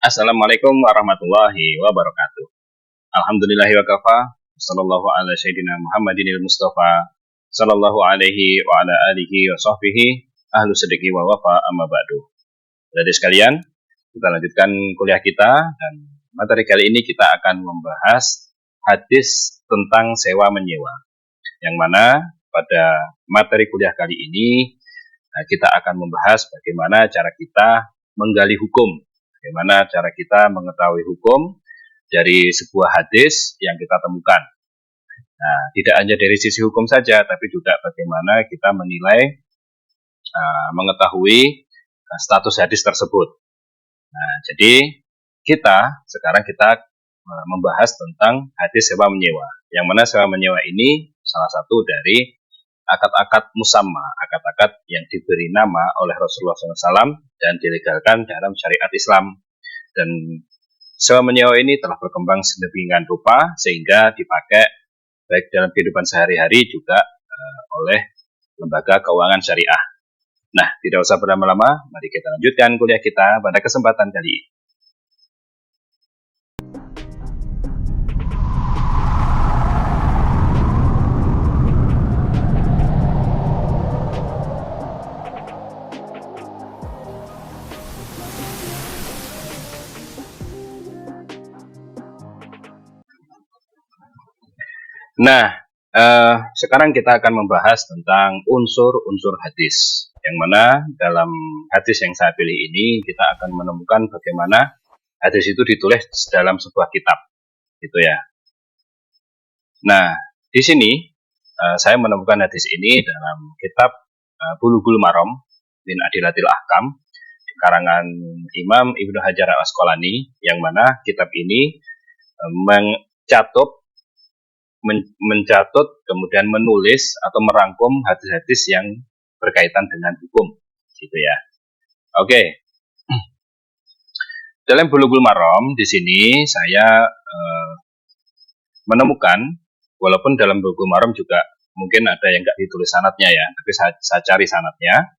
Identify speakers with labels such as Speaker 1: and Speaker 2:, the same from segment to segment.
Speaker 1: Assalamualaikum warahmatullahi wabarakatuh. Alhamdulillahi wa kafa. Sallallahu ala sayyidina Muhammadinil Mustafa. Sallallahu alaihi wa ala alihi wa sahbihi. Ahlu sedeki wa wafa amma ba'du. Jadi sekalian, kita lanjutkan kuliah kita. Dan materi kali ini kita akan membahas hadis tentang sewa menyewa. Yang mana pada materi kuliah kali ini kita akan membahas bagaimana cara kita menggali hukum. Bagaimana cara kita mengetahui hukum dari sebuah hadis yang kita temukan. Nah, tidak hanya dari sisi hukum saja, tapi juga bagaimana kita menilai, mengetahui status hadis tersebut. Nah, jadi sekarang kita membahas tentang hadis sewa menyewa. Yang mana sewa menyewa ini salah satu dari akad-akad musamma, akad-akad yang diberi nama oleh Rasulullah SAW dan dilegalkan dalam syariat Islam. Dan sewa menyewa ini telah berkembang sedemikian rupa sehingga dipakai baik dalam kehidupan sehari-hari juga oleh lembaga keuangan syariah. Nah, tidak usah berlama-lama, mari kita lanjutkan kuliah kita pada kesempatan kali ini. Nah, sekarang kita akan membahas tentang unsur-unsur hadis. Yang mana dalam hadis yang saya pilih ini kita akan menemukan bagaimana hadis itu ditulis dalam sebuah kitab, gitu ya. Nah, di sini saya menemukan hadis ini dalam kitab Bulughul Maram min Adillatil Ahkam di karangan Imam Ibnu Hajar Al-Asqalani, yang mana kitab ini mencatat kemudian menulis atau merangkum hadis-hadis yang berkaitan dengan hukum, gitu ya. Oke. Dalam Bulughul Maram di sini saya menemukan, walaupun dalam Bulughul Maram juga mungkin ada yang nggak ditulis sanadnya ya, tapi saya cari sanadnya.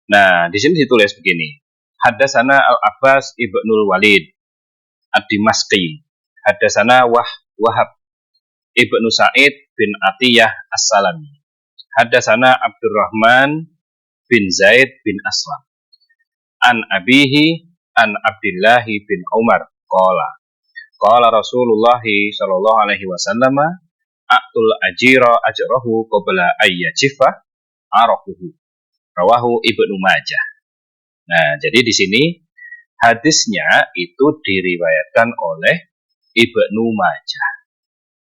Speaker 1: Nah, di sini ditulis begini. Haddatsana Al-Abbas Ibnul Walid Ad-Dimashqi. Haddatsana Wahab Ibnu Sa'id bin Atiyah As-Salami. Haddatsana Abdurrahman bin Zaid bin Aslam. An abihi an Abdullah bin Umar qala Rasulullah sallallahu alaihi wasallam a'tul ajira ajrahu qabla ayyajifa arafuhu. Rawahu Ibnu Majah. Nah, jadi di sini hadisnya itu diriwayatkan oleh Ibnu Majah.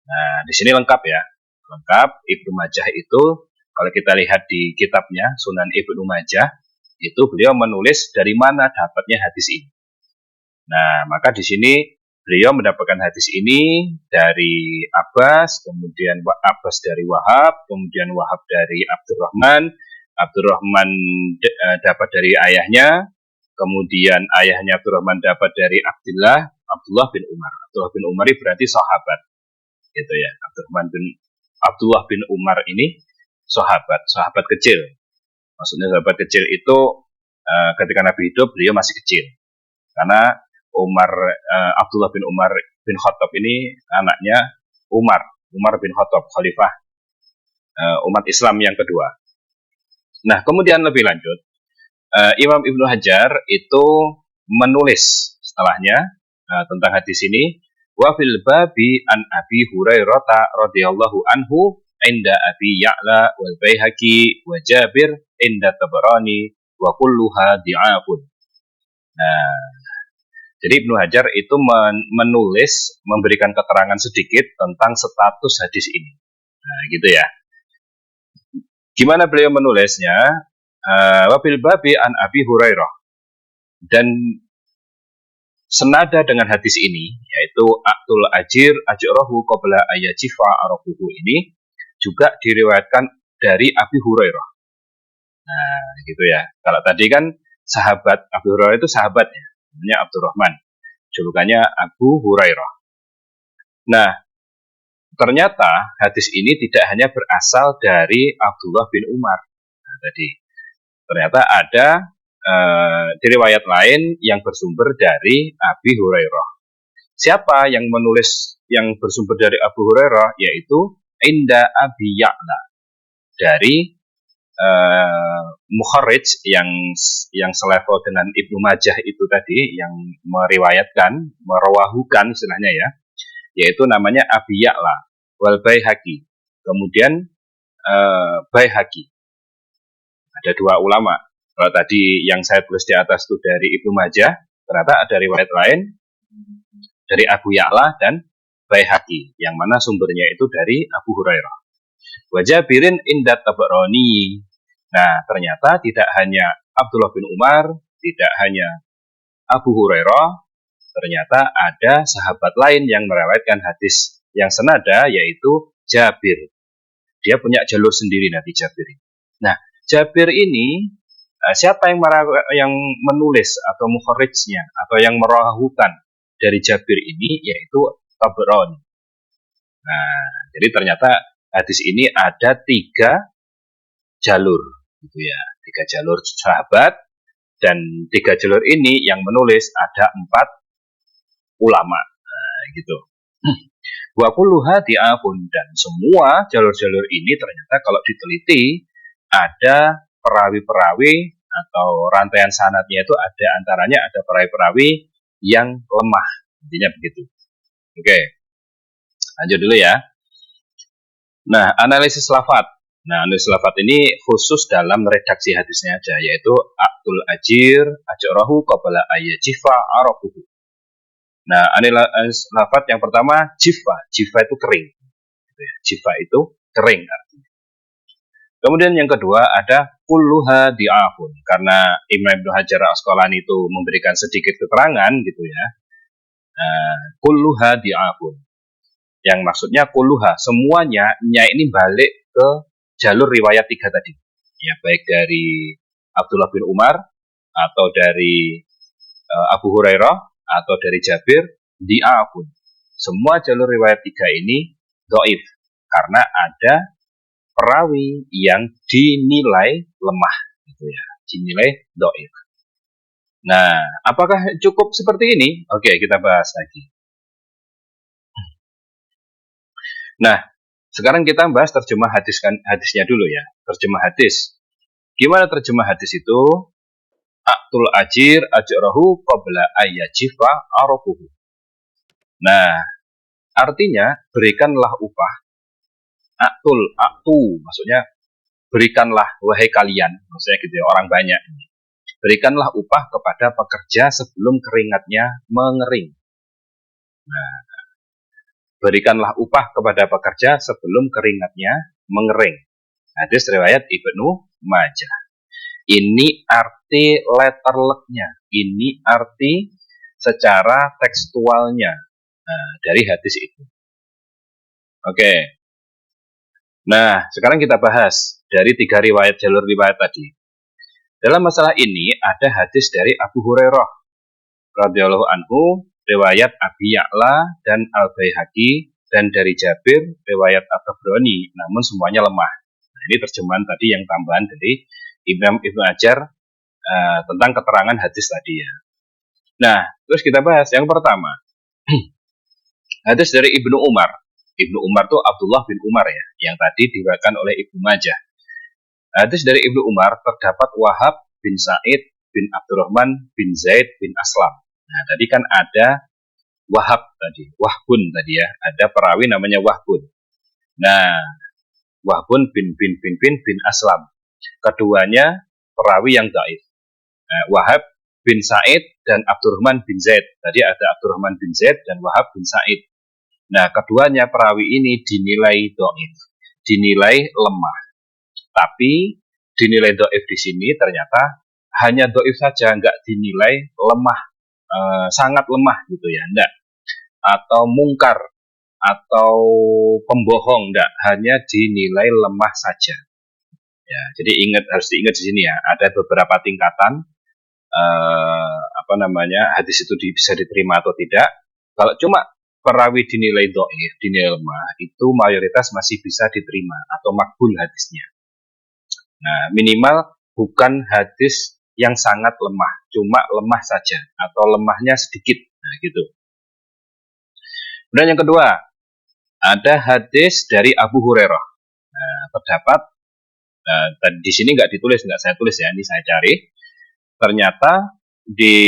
Speaker 1: Nah, di sini lengkap ya. Lengkap. Ibnu Majah itu kalau kita lihat di kitabnya Sunan Ibnu Majah, itu beliau menulis dari mana dapatnya hadis ini. Nah, maka di sini beliau mendapatkan hadis ini dari Abbas, kemudian Abbas dari Wahab, kemudian Wahab dari Abdurrahman dapat dari ayahnya, kemudian ayahnya Abdurrahman dapat dari Abdullah bin Umar. Abdullah bin Umar ini berarti sahabat, gitu ya. Abdullah bin Umar ini sahabat kecil. Maksudnya sahabat kecil itu ketika Nabi hidup beliau masih kecil. Karena Abdullah bin Umar bin Khattab ini anaknya Umar bin Khattab, khalifah umat Islam yang kedua. Nah, kemudian lebih lanjut, Imam Ibnu Hajar itu menulis setelahnya tentang hadis ini. Wa fil babi an Abi Hurairah radhiyallahu anhu inda Abi Ya'la wal Baihaqi wa Jabir inda Tabarani wa kulluha di'afun. Nah, jadi Ibnu Hajar itu menulis, memberikan keterangan sedikit tentang status hadis ini. Nah, gitu ya. Gimana beliau menulisnya? Wa fil babi an Abi Hurairah. Dan senada dengan hadis ini, yaitu a'tul ajrahu qabla ayyajifa arafuhu, ini juga diriwayatkan dari Abi Hurairah. Nah, gitu ya. Kalau tadi kan sahabat Abi Hurairah itu sahabatnya, namanya Abdurrahman. Julukannya Abu Hurairah. Nah, ternyata hadis ini tidak hanya berasal dari Abdullah bin Umar. Nah, tadi ternyata ada di riwayat lain yang bersumber dari Abi Hurairah. Siapa yang menulis yang bersumber dari Abu Hurairah? Yaitu Inda Abi Ya'la, dari Mukharrij yang selevel dengan Ibnu Majah itu tadi, yang meriwayatkan, merawahukan istilahnya ya, yaitu namanya Abi Ya'la wal Baihaqi. Kemudian Baihaqi. Ada dua ulama. Kalau tadi yang saya tulis di atas itu dari Ibnu Majah, ternyata ada riwayat lain dari Abu Ya'la dan Baihaqi, yang mana sumbernya itu dari Abu Hurairah. Wa Jabirin inda Tabarani. Nah, ternyata tidak hanya Abdullah bin Umar, tidak hanya Abu Hurairah, ternyata ada sahabat lain yang meriwayatkan hadis yang senada, yaitu Jabir. Dia punya jalur sendiri nanti Jabir. Nah, Jabir ini siapa yang menulis atau mukharrijnya atau yang merawahukan dari Jabir ini, yaitu Tabarani. Nah, jadi ternyata hadis ini ada 3 jalur, gitu ya, 3 jalur sahabat, dan 3 jalur ini yang menulis ada 4 ulama, gitu. Wa kulluha di'afun, dan semua jalur-jalur ini ternyata kalau diteliti ada perawi-perawi atau rantaian sanadnya itu ada antaranya ada perawi-perawi yang lemah, intinya begitu. Oke, lanjut dulu ya. Nah, analisis lafaz. Nah, analisis lafaz ini khusus dalam redaksi hadisnya aja, yaitu Abdul Ajir ajrahu qabla ayajifa arafuhu. Nah, analisis lafaz yang pertama jifa. Jifa itu kering. Jifa itu kering artinya. Kemudian yang kedua ada kulluha di'afun, karena Ibnu Hajar Al-Asqalani itu memberikan sedikit keterangan gitu ya. Kulluha di'afun, yang maksudnya kulluha, semuanya ini balik ke jalur riwayat 3 tadi ya, baik dari Abdullah bin Umar atau dari Abu Hurairah atau dari Jabir, di'afun. Semua jalur riwayat 3 ini dhaif karena ada perawi yang dinilai lemah gitu ya, dinilai dhaif. Nah, apakah cukup seperti ini? Oke, kita bahas lagi. Nah, sekarang kita bahas terjemah hadisnya dulu ya. Terjemah hadis. Gimana terjemah hadis itu? Abdul Ajir ajrahu qabla ayajifa arafuhu. Nah, artinya berikanlah upah. Aktu, maksudnya berikanlah wahai kalian, maksudnya gitu ya, orang banyak. Berikanlah upah kepada pekerja sebelum keringatnya mengering. Nah, berikanlah upah kepada pekerja sebelum keringatnya mengering. Hadis riwayat Ibnu Majah. Ini arti letterleknya, ini arti secara tekstualnya dari hadis itu. Oke. Nah, sekarang kita bahas dari 3 riwayat jalur riwayat tadi. Dalam masalah ini ada hadis dari Abu Hurairah radhiyallahu anhu, riwayat Abi Ya'la dan Al-Baihaqi, dan dari Jabir riwayat At-Tabrani, namun semuanya lemah. Nah, ini terjemahan tadi yang tambahan dari Ibnu Hajar tentang keterangan hadis tadi ya. Nah, terus kita bahas yang pertama. Hadis dari Ibnu Umar. Ibnu Umar itu Abdullah bin Umar ya, yang tadi diriwayatkan oleh Ibnu Majah. Hadis dari Ibnu Umar terdapat Wahab bin Sa'id bin Abdurrahman bin Zaid bin Aslam. Nah, tadi kan ada Wahab tadi, Wahbun tadi ya, ada perawi namanya Wahbun. Nah, Wahbun bin Aslam. Keduanya perawi yang dhaif. Nah, Wahab bin Sa'id dan Abdurrahman bin Zaid. Tadi ada Abdurrahman bin Zaid dan Wahab bin Sa'id. Nah, keduanya perawi ini dinilai dhaif, dinilai lemah. Tapi dinilai dhaif di sini ternyata hanya dhaif saja, nggak dinilai lemah, sangat lemah gitu ya, enggak. Atau mungkar atau pembohong, enggak, hanya dinilai lemah saja. Ya, jadi harus diingat di sini ya, ada beberapa tingkatan hadis itu bisa diterima atau tidak. Kalau cuma perawi dinilai dhaif, dinilai lemah, itu mayoritas masih bisa diterima atau makbul hadisnya. Nah, minimal bukan hadis yang sangat lemah, cuma lemah saja atau lemahnya sedikit. Nah, gitu. Kemudian yang kedua, ada hadis dari Abu Hurairah. Nah, terdapat di sini nggak ditulis, nggak saya tulis ya, ini saya cari. Ternyata di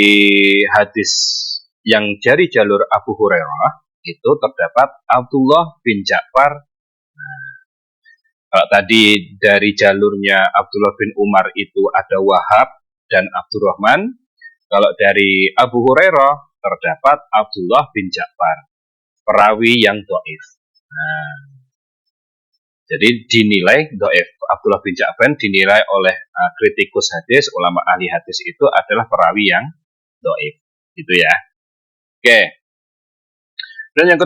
Speaker 1: hadis yang dari jalur Abu Hurairah itu terdapat Abdullah bin Ja'far. Nah, kalau tadi dari jalurnya Abdullah bin Umar itu ada Wahab dan Abdurrahman, kalau dari Abu Hurairah terdapat Abdullah bin Ja'far, perawi yang dhaif. Nah, jadi dinilai dhaif. Abdullah bin Ja'far dinilai oleh kritikus hadis, ulama ahli hadis itu adalah perawi yang dhaif. Gitu ya. Oke. Dan yang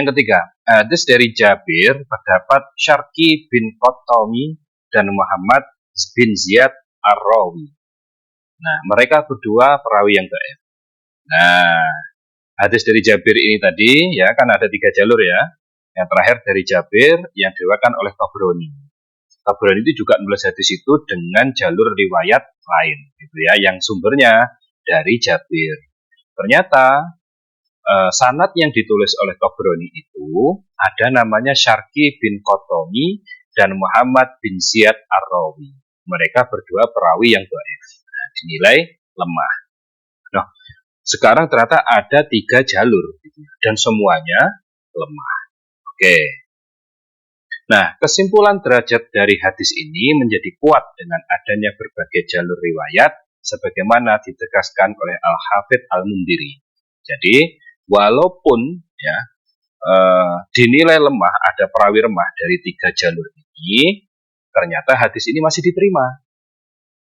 Speaker 1: ketiga, hadis dari Jabir terdapat Syarqi bin Qatami dan Muhammad bin Ziyad Ar-Rawi. Nah, mereka berdua perawi yang dhaif. Nah, hadis dari Jabir ini tadi ya kan ada 3 jalur ya. Yang terakhir dari Jabir yang diriwayatkan oleh Tabrani. Tabrani itu juga menulis hadis itu dengan jalur riwayat lain gitu ya, yang sumbernya dari Jabir. Ternyata sanad yang ditulis oleh Tabrani itu ada namanya Syarqi bin Qatami dan Muhammad bin Ziyad Ar-Rawi. Mereka berdua perawi yang dhaif. Nah, dinilai lemah. Nah, sekarang ternyata ada 3 jalur gitu, dan semuanya lemah. Oke. Nah, kesimpulan derajat dari hadis ini menjadi kuat dengan adanya berbagai jalur riwayat sebagaimana ditegaskan oleh Al-Hafidz Al-Mundhiri. Jadi, walaupun ya dinilai lemah, ada perawi lemah dari 3 jalur ini, ternyata hadis ini masih diterima.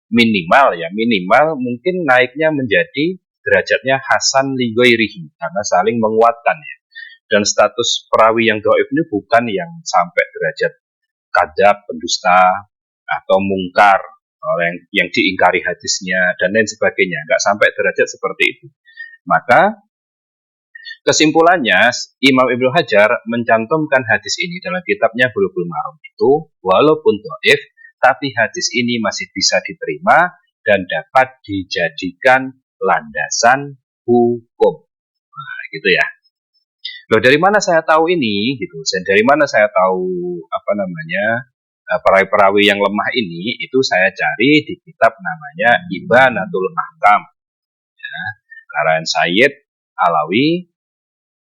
Speaker 1: Minimal mungkin naiknya menjadi derajatnya hasan li ghairihi karena saling menguatkan ya. Dan status perawi yang dhaif ini bukan yang sampai derajat kadzab, pendusta, atau mungkar, yang diingkari hadisnya, dan lain sebagainya. Nggak sampai derajat seperti itu. Maka, kesimpulannya, Imam Ibnu Hajar mencantumkan hadis ini dalam kitabnya Bulughul Maram itu, walaupun dhaif, tapi hadis ini masih bisa diterima dan dapat dijadikan landasan hukum. Nah, gitu ya. Loh, dari mana saya tahu ini gitu? Dari mana saya tahu perawi-perawi yang lemah ini? Itu saya cari di kitab namanya Ibanatul Ahkam ya, karangan Sayyid Alawi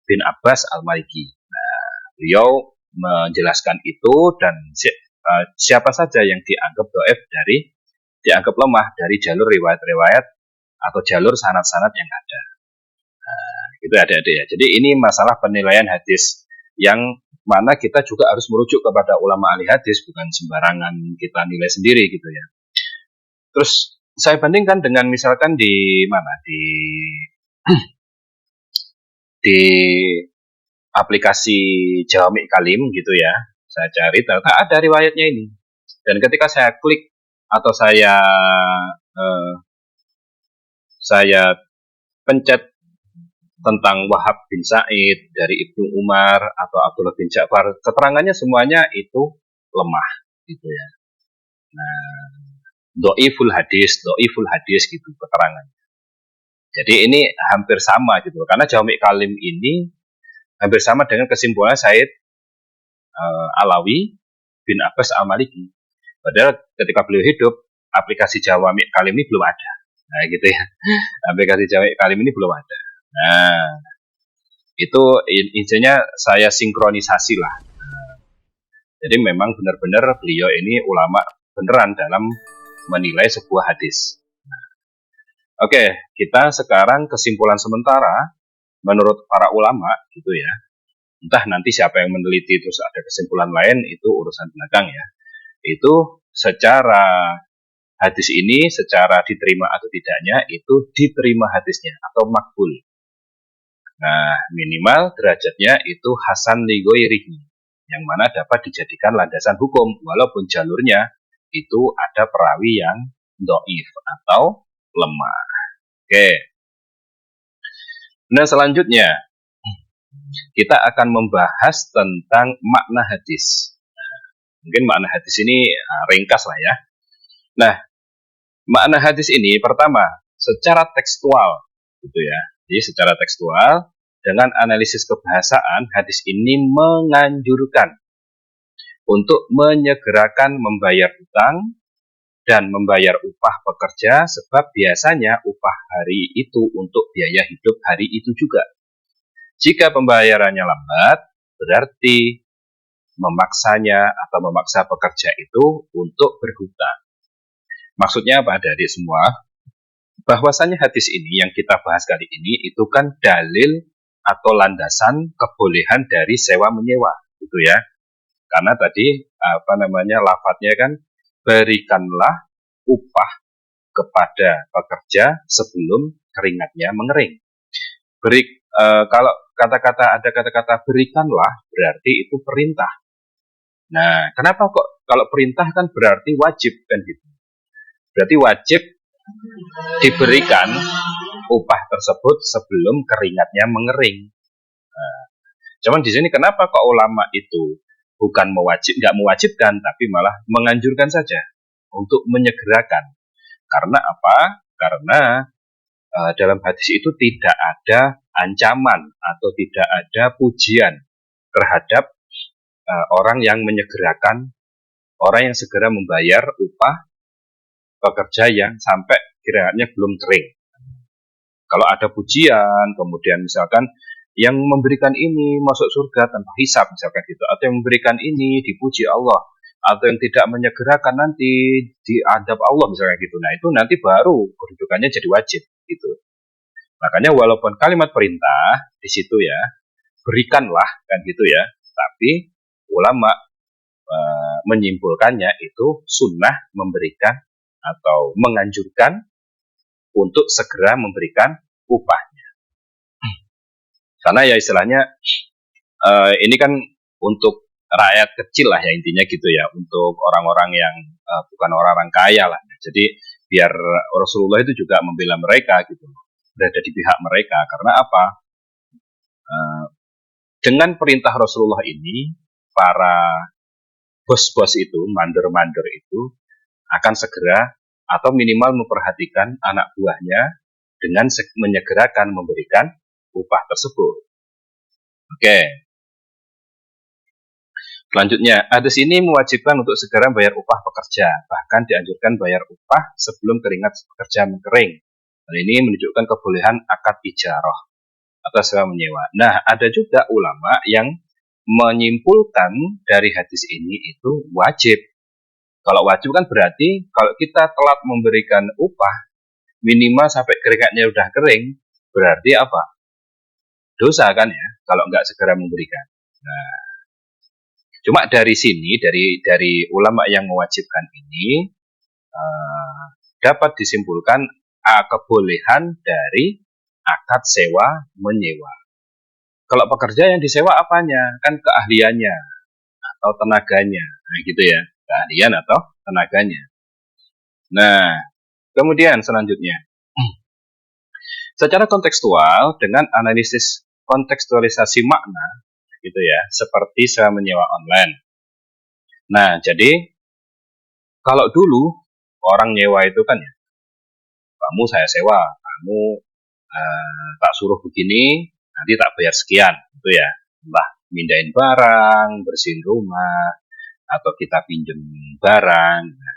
Speaker 1: bin Abbas Al-Maliki. Nah, beliau menjelaskan itu dan siapa saja yang dianggap dhaif dianggap lemah dari jalur riwayat-riwayat atau jalur sanad-sanad yang ada. Itu adik-adik ya. Jadi ini masalah penilaian hadis yang mana kita juga harus merujuk kepada ulama ahli hadis, bukan sembarangan kita nilai sendiri gitu ya. Terus saya bandingkan dengan misalkan di aplikasi Jawami Kalim gitu ya. Saya cari ternyata ada riwayatnya ini. Dan ketika saya klik atau saya pencet tentang Wahab bin Sa'id dari Ibnu Umar atau Abdullah bin Ja'far, keterangannya semuanya itu lemah gitu ya. Nah, dhaiful hadis gitu keterangannya. Jadi ini hampir sama gitu, karena Jawami Kalim ini hampir sama dengan kesimpulan Said Alawi bin Abbas Al-Maliki. Padahal ketika beliau hidup, aplikasi Jawami Kalim ini belum ada. Nah, gitu ya. Aplikasi Jawami Kalim ini belum ada. Nah, itu intinya saya sinkronisasi lah. Jadi memang benar-benar beliau ini ulama beneran dalam menilai sebuah hadis. Oke, kita sekarang kesimpulan sementara menurut para ulama gitu ya. Entah nanti siapa yang meneliti terus ada kesimpulan lain, itu urusan belakang ya. Itu secara hadis ini secara diterima atau tidaknya itu diterima hadisnya atau makbul. Nah, minimal derajatnya itu hasan li ghairihi, yang mana dapat dijadikan landasan hukum walaupun jalurnya itu ada perawi yang dhaif atau lemah. Oke. Nah, selanjutnya kita akan membahas tentang makna hadis. Nah, mungkin makna hadis ini ringkas lah ya. Nah, Makna hadis ini pertama secara tekstual, gitu ya. Jadi secara tekstual dengan analisis kebahasaan hadis ini menganjurkan untuk menyegerakan membayar utang dan membayar upah pekerja sebab biasanya upah hari itu untuk biaya hidup hari itu juga. Jika pembayarannya lambat, berarti memaksanya atau memaksa pekerja itu untuk berhutang. Maksudnya apa adik-adik semua? Bahwasanya hadis ini yang kita bahas kali ini itu kan dalil atau landasan kebolehan dari sewa menyewa, gitu ya. Karena tadi lafadznya kan berikanlah upah kepada pekerja sebelum keringatnya mengering. Kalau ada kata-kata berikanlah berarti itu perintah. Nah, kenapa kok kalau perintah kan berarti wajib kan gitu. Berarti wajib diberikan upah tersebut sebelum keringatnya mengering. Nah, cuman di sini kenapa kok ulama itu bukan nggak mewajibkan, tapi malah menganjurkan saja untuk menyegerakan. Karena apa? Karena dalam hadis itu tidak ada ancaman atau tidak ada pujian terhadap orang yang menyegerakan, orang yang segera membayar upah pekerja yang sampai keringatnya belum kering. Kalau ada pujian, kemudian misalkan yang memberikan ini masuk surga tanpa hisab misalkan gitu, atau yang memberikan ini dipuji Allah, atau yang tidak menyegerakan nanti diadab Allah misalkan gitu. Nah itu nanti baru kedudukannya jadi wajib gitu. Makanya walaupun kalimat perintah di situ ya berikanlah kan gitu ya, tapi ulama menyimpulkannya itu sunnah memberikan atau menganjurkan untuk segera memberikan upahnya. Karena ya istilahnya ini kan untuk rakyat kecil lah ya intinya gitu ya, untuk orang-orang yang bukan orang-orang kaya lah. Jadi biar Rasulullah itu juga membela mereka gitu, berada di pihak mereka. Karena apa? Dengan perintah Rasulullah ini, para bos-bos itu, mandor-mandor itu akan segera atau minimal memperhatikan anak buahnya dengan menyegerakan memberikan upah tersebut. Oke. Selanjutnya, hadis ini mewajibkan untuk segera bayar upah pekerja, bahkan dianjurkan bayar upah sebelum keringat pekerja mengering. Hal ini menunjukkan kebolehan akad ijarah atau sewa menyewa. Nah, ada juga ulama yang menyimpulkan dari hadis ini itu wajib. Kalau wajib kan berarti kalau kita telat memberikan upah minimal sampai keringatnya udah kering, berarti apa? Dosa kan ya, kalau nggak segera memberikan. Nah, cuma dari sini, dari ulama yang mewajibkan ini, dapat disimpulkan kebolehan dari akad sewa menyewa. Kalau pekerja yang disewa apanya? Kan keahliannya atau tenaganya, nah gitu ya, keahlian atau tenaganya. Nah, kemudian selanjutnya, secara kontekstual dengan analisis kontekstualisasi makna, gitu ya, seperti sewa menyewa online. Nah, jadi kalau dulu orang nyewa itu kan ya, kamu saya sewa, kamu tak suruh begini, nanti tak bayar sekian, gitu ya, entah mindahin barang, bersihin rumah, atau kita pinjem barang. Nah,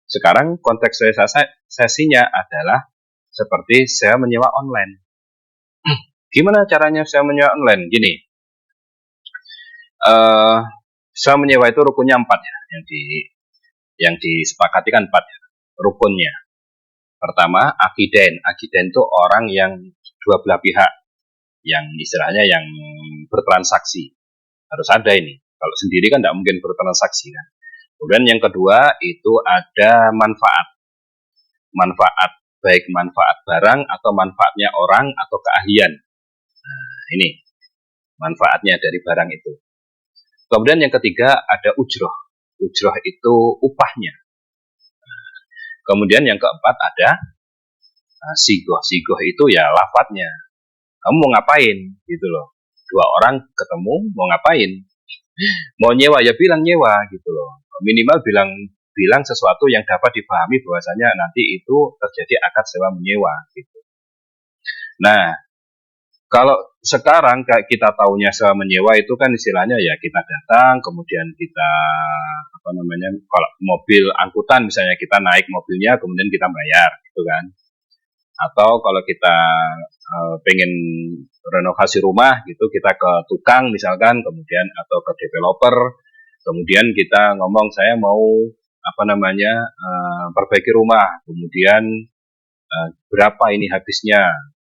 Speaker 1: sekarang kontekstualisasinya adalah seperti sewa menyewa online. Gimana caranya sewa menyewa online? Gini, sewa menyewa itu rukunnya 4 ya, yang disepakati kan 4 ya, rukunnya. Pertama, akiden. Akiden itu orang yang dua belah pihak, yang istilahnya yang bertransaksi. Harus ada ini. Kalau sendiri kan tidak mungkin bertransaksi kan. Kemudian yang kedua itu ada manfaat. Manfaat, baik manfaat barang atau manfaatnya orang atau keahlian. Nah, ini manfaatnya dari barang itu. Kemudian yang ketiga ada ujroh. Ujroh itu upahnya. Kemudian yang keempat ada sigoh. Sigoh itu ya lafadznya. Kamu mau ngapain gitu loh. Dua orang ketemu mau ngapain. Mau nyewa ya bilang nyewa gitu loh. Minimal bilang sesuatu yang dapat dipahami bahwasanya nanti itu terjadi akad sewa menyewa gitu. Nah, kalau sekarang kayak kita tahunya sewa menyewa itu kan istilahnya ya kita datang, kemudian kita kalau mobil angkutan misalnya kita naik mobilnya, kemudian kita bayar, gitu kan. Atau kalau kita pengen renovasi rumah gitu, kita ke tukang misalkan, kemudian atau ke developer, kemudian kita ngomong saya mau perbaiki rumah, kemudian berapa ini habisnya.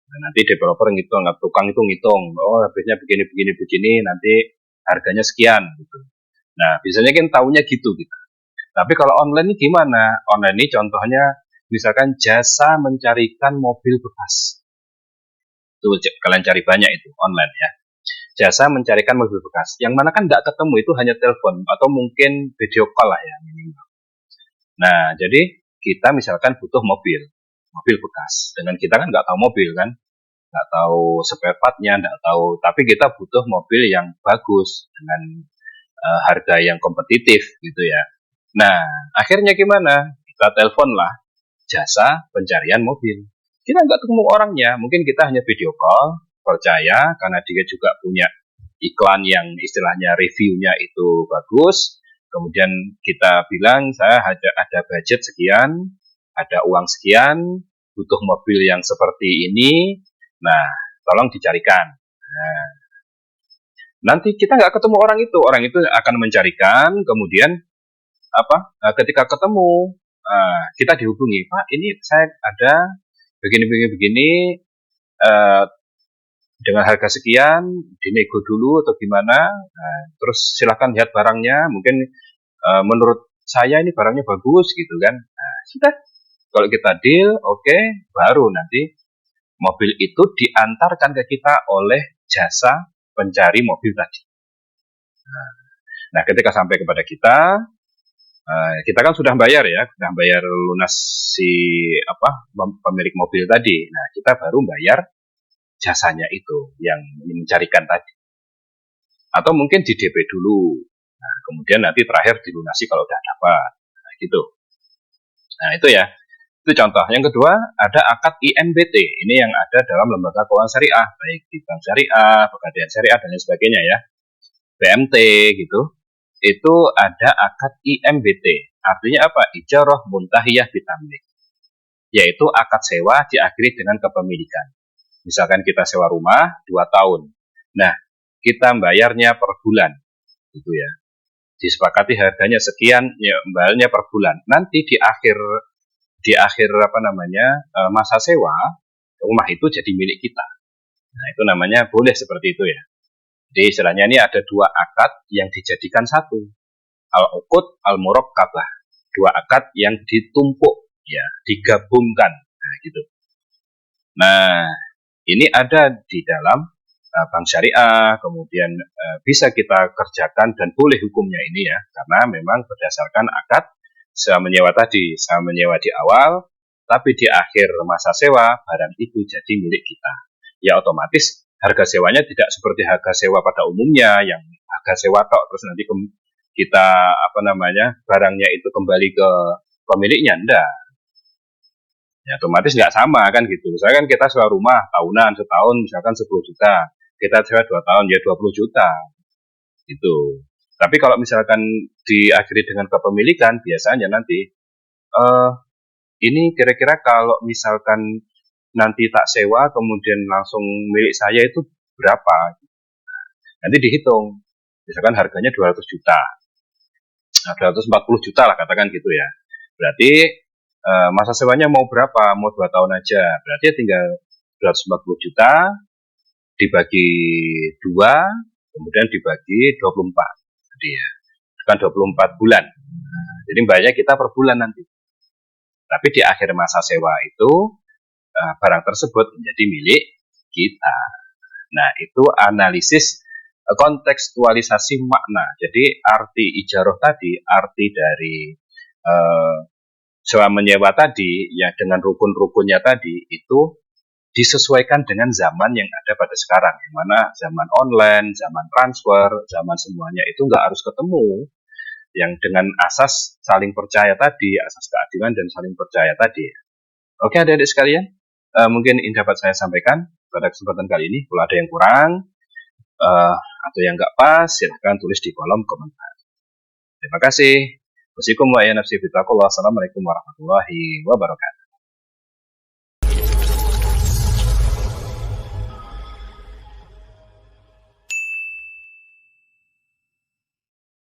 Speaker 1: Nah, nanti developer ngitung, tukang itu ngitung, oh habisnya begini, nanti harganya sekian gitu. Nah, biasanya kan tahunya gitu kita. Tapi kalau online ini gimana? Online ini contohnya misalkan jasa mencarikan mobil bekas. Itu kalian cari banyak itu online ya. Jasa mencarikan mobil bekas. Yang mana kan tidak ketemu, itu hanya telepon atau mungkin video call lah ya minimal. Nah, jadi kita misalkan butuh mobil bekas. Dengan kita kan nggak tahu mobil kan, nggak tahu spare part-nya, nggak tahu. Tapi kita butuh mobil yang bagus dengan harga yang kompetitif gitu ya. Nah, akhirnya gimana? Kita telepon lah jasa pencarian mobil. Kita nggak ketemu orangnya, mungkin kita hanya video call, percaya karena dia juga punya iklan yang istilahnya reviewnya itu bagus. Kemudian kita bilang saya ada budget sekian, ada uang sekian, butuh mobil yang seperti ini. Nah, tolong dicarikan. Nah, nanti kita nggak ketemu orang itu akan mencarikan, kemudian ketika ketemu kita dihubungi, Pak ini saya ada begini dengan harga sekian, dinego dulu atau gimana, terus silakan lihat barangnya, mungkin menurut saya ini barangnya bagus gitu kan. Nah, sudah, kalau kita deal, oke, baru nanti mobil itu diantarkan ke kita oleh jasa pencari mobil tadi. Nah, ketika sampai kepada kita kan sudah bayar lunas si pemilik mobil tadi. Nah, kita baru bayar jasanya itu yang mencarikan tadi. Atau mungkin di DP dulu. Nah, kemudian nanti terakhir dilunasi kalau udah dapat. Nah, gitu. Nah, itu ya. Itu contoh. Yang kedua, ada akad IMBT. Ini yang ada dalam lembaga keuangan syariah, baik di bank syariah, pegadaian syariah dan lain sebagainya ya. BMT gitu. Itu ada akad IMBT. Artinya apa? Ijarah muntahiyah bitamlik. Yaitu akad sewa diakhiri dengan kepemilikan. Misalkan kita sewa rumah 2 tahun. Nah, kita bayarnya per bulan. Gitu ya. Disepakati harganya sekian, ya bayarnya per bulan. Nanti di akhir masa sewa, rumah itu jadi milik kita. Nah, itu namanya boleh seperti itu ya. Jadi istilahnya ini ada 2 akad yang dijadikan satu. Al-uqud al-murakkabah. 2 akad yang ditumpuk ya, digabungkan. Nah, gitu. Nah, ini ada di dalam bank syariah, kemudian bisa kita kerjakan dan boleh hukumnya ini ya, karena memang berdasarkan akad sewa menyewa tadi, sewa menyewa di awal, tapi di akhir masa sewa barang itu jadi milik kita. Ya otomatis harga sewanya tidak seperti harga sewa pada umumnya yang harga sewa tok terus nanti kita barangnya itu kembali ke pemiliknya, enggak. Ya otomatis nggak sama kan gitu. Misalkan kita sewa rumah tahunan, setahun misalkan 10 juta, kita sewa 2 tahun ya 20 juta gitu. Tapi kalau misalkan diakhiri dengan kepemilikan, biasanya nanti ini kira-kira kalau misalkan nanti tak sewa kemudian langsung milik saya itu berapa? Nanti dihitung. Misalkan harganya 200 juta. Nah, 240 juta lah katakan gitu ya. Berarti masa sewanya mau berapa? Mau 2 tahun aja. Berarti tinggal 240 juta dibagi 2, kemudian dibagi 24. Jadi ya, kan 24 bulan. Nah, jadi bayarnya kita per bulan nanti. Tapi di akhir masa sewa itu barang tersebut menjadi milik kita. Nah, itu analisis kontekstualisasi makna. Jadi arti ijarah tadi, arti dari sewa menyewa tadi, ya dengan rukun-rukunnya tadi, itu disesuaikan dengan zaman yang ada pada sekarang. Yang mana zaman online, zaman transfer, zaman semuanya itu nggak harus ketemu. yang dengan asas saling percaya tadi, asas keadilan dan saling percaya tadi. Oke adik-adik sekalian, mungkin ini dapat saya sampaikan pada kesempatan kali ini. Kalau ada yang kurang atau yang nggak pas, silahkan tulis di kolom komentar. Terima kasih. Wassalamualaikum warahmatullahi wabarakatuh.